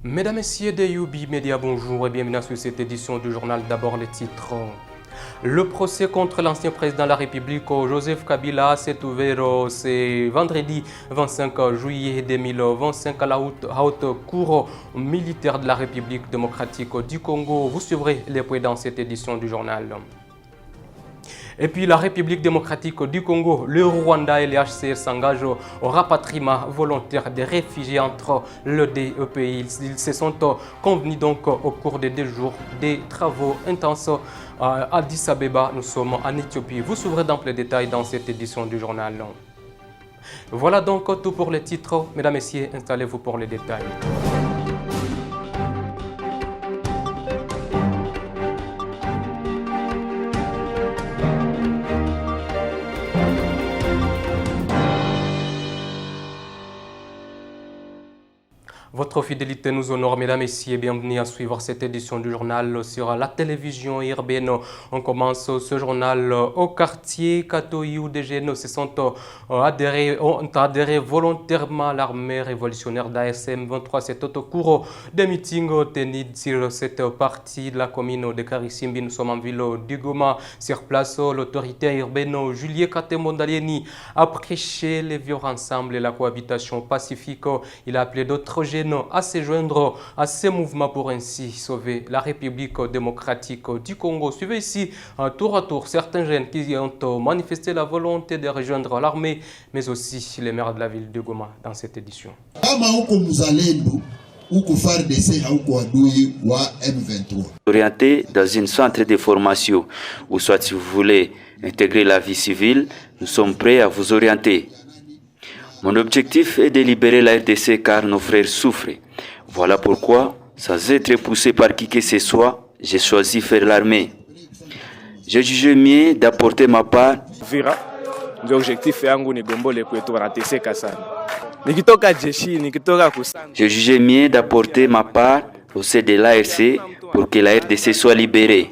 Mesdames, Messieurs de Yubi Media, bonjour et bienvenue sur cette édition du journal. D'abord les titres. Le procès contre l'ancien président de la République, Joseph Kabila, s'est ouvert ce vendredi 25 juillet 2025 à la haute cour militaire de la République démocratique du Congo. Vous suivrez les points dans cette édition du journal. Et puis la République démocratique du Congo, le Rwanda et le HCR s'engagent au rapatriement volontaire des réfugiés entre les deux pays. Ils se sont convenus donc au cours de 2 jours des travaux intenses à Addis Abeba. Nous sommes en Éthiopie. Vous suivrez d'amples détails dans cette édition du journal. Voilà donc tout pour les titres. Mesdames, Messieurs, installez-vous pour les détails. Votre fidélité nous honore, mesdames et messieurs, bienvenue à suivre cette édition du journal sur la télévision urbaine. On commence ce journal au quartier Katoyi où des jeunes ont adhéré volontairement à l'armée révolutionnaire d'ASM 23. C'est au cours des meetings tenus sur cette partie de la commune de Karisimbi. Nous sommes en ville du Goma. Sur place, l'autorité urbaine Julien Katemondalieni a prêché les vivre ensemble et la cohabitation pacifique. Il a appelé d'autres jeunes à se joindre à ces mouvements pour ainsi sauver la République démocratique du Congo. Suivez ici tour à tour certains jeunes qui ont manifesté la volonté de rejoindre l'armée, mais aussi les maires de la ville de Goma dans cette édition. Orienté dans un centre de formation ou soit si vous voulez intégrer la vie civile, nous sommes prêts à vous orienter. Mon objectif est de libérer la RDC car nos frères souffrent. Voilà pourquoi, sans être poussé par qui que ce soit, j'ai choisi faire l'armée. J'ai jugé mieux d'apporter ma part. J'ai jugé mieux d'apporter ma part au sein de l'ARC pour que la RDC soit libérée.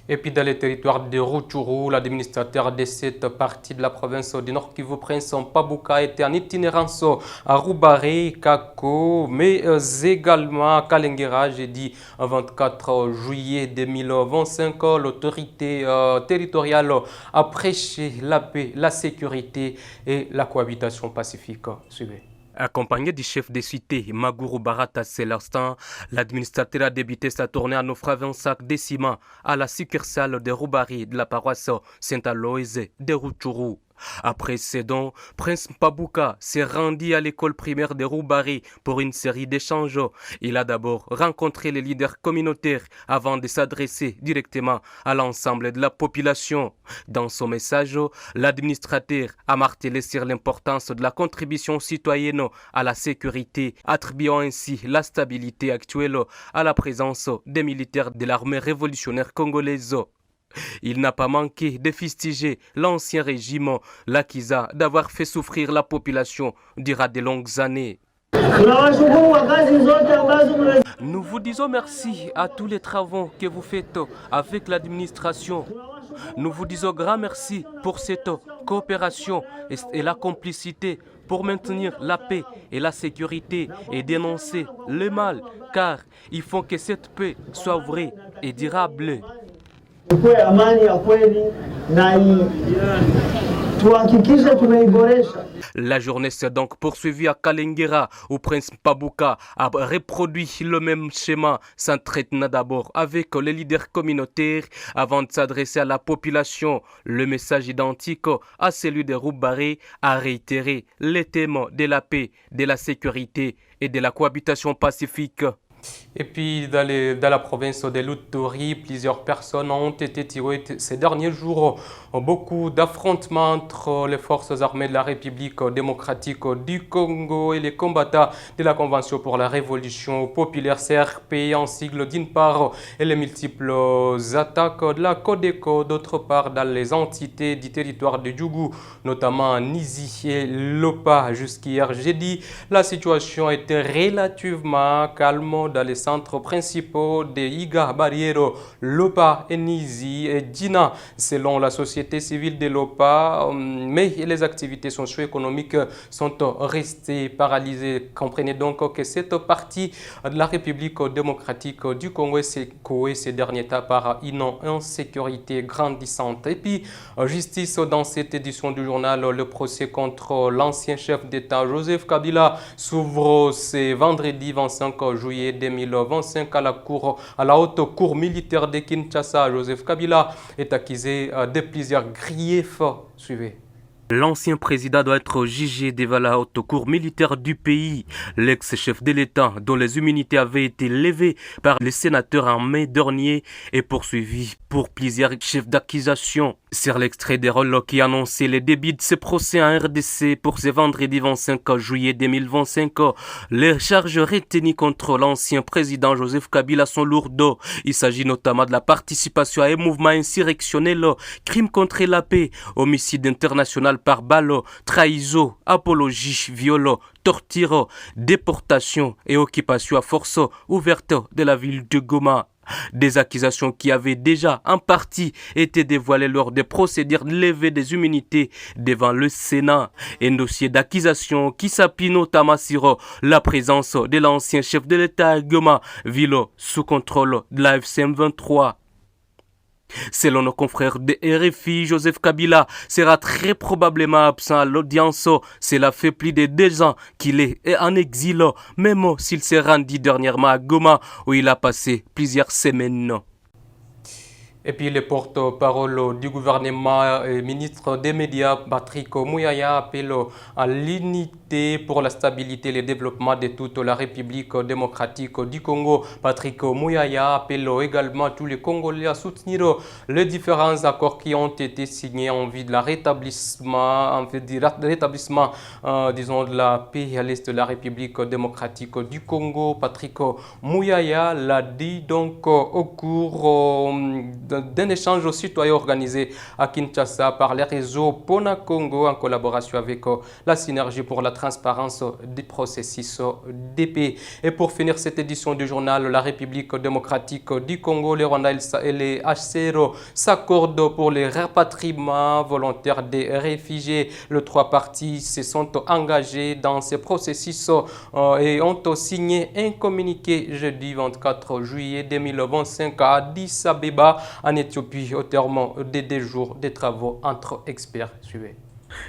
Et puis dans les territoires de Rutshuru, l'administrateur de cette partie de la province du Nord Kivu, Prince Mpabuka, était en itinérance à Rubare, Kako, mais également à Kalengera, jeudi 24 juillet 2025. L'autorité territoriale a prêché la paix, la sécurité et la cohabitation pacifique. Suivez. Accompagné du chef de cité Maguru Barata Célestin, l'administrateur a débuté sa tournée en offrant un sac de ciment à la succursale de Rubari de la paroisse Saint-Aloïse de Rutshuru. Après ces dons, Prince Mpabuka s'est rendu à l'école primaire de Rubari pour une série d'échanges. Il a d'abord rencontré les leaders communautaires avant de s'adresser directement à l'ensemble de la population. Dans son message, l'administrateur a martelé sur l'importance de la contribution citoyenne à la sécurité, attribuant ainsi la stabilité actuelle à la présence des militaires de l'armée révolutionnaire congolaise. Il n'a pas manqué de fustiger l'ancien régime, l'accusant d'avoir fait souffrir la population durant de longues années. Nous vous disons merci à tous les travaux que vous faites avec l'administration. Nous vous disons grand merci pour cette coopération et la complicité pour maintenir la paix et la sécurité et dénoncer le mal, car il faut que cette paix soit vraie et durable. La journée s'est donc poursuivie à Kalengera où Prince Mpabuka a reproduit le même schéma, s'entretenant d'abord avec les leaders communautaires avant de s'adresser à la population. Le message identique à celui de Rubare a réitéré les thèmes de la paix, de la sécurité et de la cohabitation pacifique. Et puis dans la province de l'Uturi, plusieurs personnes ont été tuées ces derniers jours. Beaucoup d'affrontements entre les forces armées de la République démocratique du Congo et les combattants de la Convention pour la Révolution populaire CRP en sigle d'une part et les multiples attaques de la Codeco d'autre part dans les entités du territoire de Djougou, notamment Nizi et Lopa. Jusqu'hier jeudi, la situation était relativement calme dans les centres principaux de Iga, Barriero, Lopa, Enizi et Dina, selon la société civile de Lopa. Mais les activités socio-économiques sont restées paralysées. Comprenez donc que cette partie de la République démocratique du Congo est secouée ces derniers temps par une insécurité grandissante. Et puis, justice dans cette édition du journal, le procès contre l'ancien chef d'État Joseph Kabila s'ouvre ce vendredi 25 juillet 2025 à la haute cour militaire de Kinshasa. Joseph Kabila est accusé de plusieurs griefs. Suivez. L'ancien président doit être jugé devant la haute cour militaire du pays. L'ex-chef de l'État, dont les immunités avaient été levées par les sénateurs en mai dernier, est poursuivi pour plusieurs chefs d'accusation. C'est l'extrait des rôles qui annonçait les débuts de ce procès en RDC pour ce vendredi 25 juillet 2025. Les charges retenues contre l'ancien président Joseph Kabila sont lourdes. Il s'agit notamment de la participation à un mouvement insurrectionnel, crime contre la paix, homicide international par balle, trahison, apologie, viol, torture, déportation et occupation à force ouverte de la ville de Goma. Des accusations qui avaient déjà en partie été dévoilées lors des procédures levées des immunités devant le Sénat. Un dossier d'accusation qui s'appuie notamment sur la présence de l'ancien chef de l'État à Goma, ville sous contrôle de la FCM 23. Selon nos confrères de RFI, Joseph Kabila sera très probablement absent à l'audience. Cela fait plus de 2 ans qu'il est en exil, même s'il s'est rendu dernièrement à Goma où il a passé plusieurs semaines. Et puis le porte-parole du gouvernement et ministre des médias, Patrick Mouyaya, appelle à l'unité pour la stabilité et le développement de toute la République démocratique du Congo. Patrick Mouyaya appelle également tous les Congolais à soutenir les différents accords qui ont été signés en vue de la rétablissement, disons, de la paix à l'est de la République démocratique du Congo. Patrick Mouyaya l'a dit donc au cours d'un échange citoyen organisé à Kinshasa par les réseaux Pona Congo en collaboration avec la Synergie pour la transparence des processus de paix. Et pour finir cette édition du journal La République démocratique du Congo, les Rwandais et les HCR s'accordent pour les rapatriements volontaires des réfugiés. Les 3 parties se sont engagées dans ces processus et ont signé un communiqué jeudi 24 juillet 2025 à Addis Abeba en Éthiopie au terme de 2 jours de travaux entre experts. Suivez.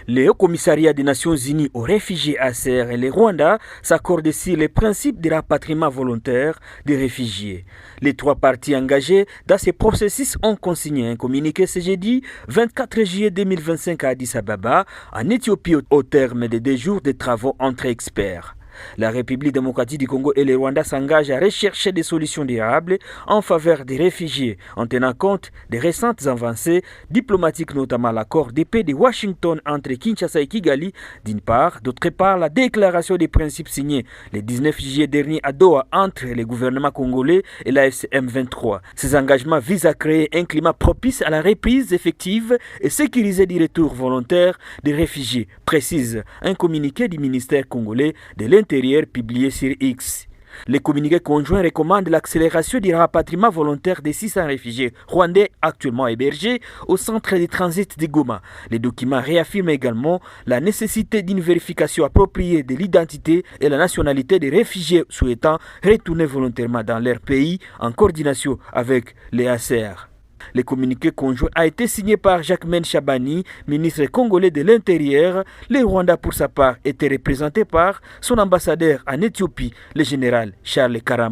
Le Haut Commissariat des Nations Unies aux réfugiés HCR et le Rwanda s'accordent sur les principes de rapatriement volontaire des réfugiés. Les 3 parties engagées dans ce processus ont consigné un communiqué ce jeudi 24 juillet 2025 à Addis Abeba en Éthiopie au terme de 2 jours de travaux entre experts. La République démocratique du Congo et le Rwanda s'engagent à rechercher des solutions durables en faveur des réfugiés en tenant compte des récentes avancées diplomatiques, notamment l'accord de paix de Washington entre Kinshasa et Kigali d'une part, d'autre part la déclaration des principes signés le 19 juillet dernier à Doha entre le gouvernement congolais et la FCM 23. Ces engagements visent à créer un climat propice à la reprise effective et sécuriser du retour volontaire des réfugiés, précise un communiqué du ministère congolais de l'Intérieur publié sur X. Le communiqué conjoint recommande l'accélération du rapatriement volontaire des 600 réfugiés rwandais actuellement hébergés au centre de transit de Goma. Le document réaffirme également la nécessité d'une vérification appropriée de l'identité et la nationalité des réfugiés souhaitant retourner volontairement dans leur pays en coordination avec les HCR. Le communiqué conjoint a été signé par Jacquemaine Chabani, ministre congolais de l'Intérieur. Le Rwanda, pour sa part, était représenté par son ambassadeur en Éthiopie, le général Charles Karam.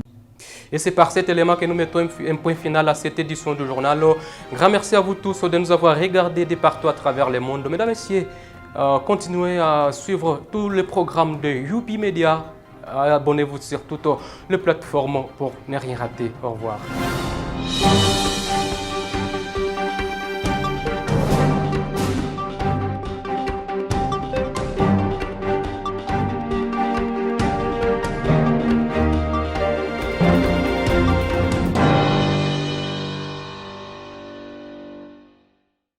Et c'est par cet élément que nous mettons un point final à cette édition du journal. Grand merci à vous tous de nous avoir regardés de partout à travers le monde. Mesdames et messieurs, continuez à suivre tous les programmes de Youpi Media. Abonnez-vous sur toutes les plateformes pour ne rien rater. Au revoir.